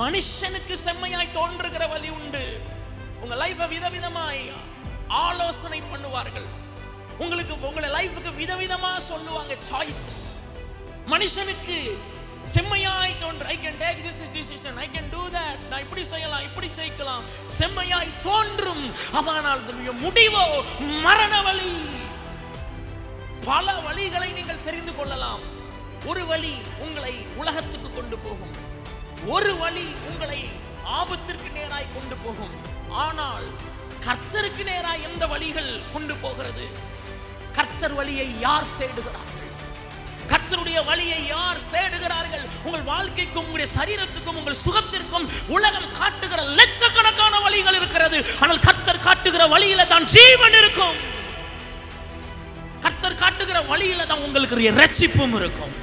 மனுஷனுக்கு செம்மையாய் தோன்றுகிற வழி உண்டு. உங்க லைஃபை விதவிதமாய் ஆலோசனை பண்ணுவார்கள். உங்களுக்கு உங்க லைஃபுக்கு விதவிதமா சொல்லுவாங்க சாய்ஸஸ். மனுஷனுக்கு செம்மையாய் தோன்று, I can take this decision, I can do that, நான் இப்படி செய்யலாம், இப்படி செய்யலாம், செம்மையாய் தோன்றும். ஆனால் முடிவோ மரண வழி. பல வழிகளை நீங்கள் தெரிந்து கொள்ளலாம். ஒரு வழி உங்களை உலகத்துக்கு கொண்டு போகும், ஒரு வழி உங்களை ஆபத்திற்கு நேராய் கொண்டு போகும். ஆனால் கர்த்தருக்கு நேராய் எந்த வழிகள் கொண்டு போகிறது? கர்த்தர் வழியை யார் தேடுகிறார்கள்? கர்த்தருடைய வழியை யார் தேடுகிறார்கள்? உங்கள் வாழ்க்கைக்கும் உங்களுடைய சரீரத்துக்கும் உங்கள் சுகத்திற்கும் உலகம் காட்டுகிற லட்சக்கணக்கான வழிகள் இருக்கிறது. ஆனால் கர்த்தர் காட்டுகிற வழியில தான் ஜீவன் இருக்கும். கர்த்தர் காட்டுகிற வழியில தான் உங்களுக்கு இரட்சிப்பும் இருக்கும்.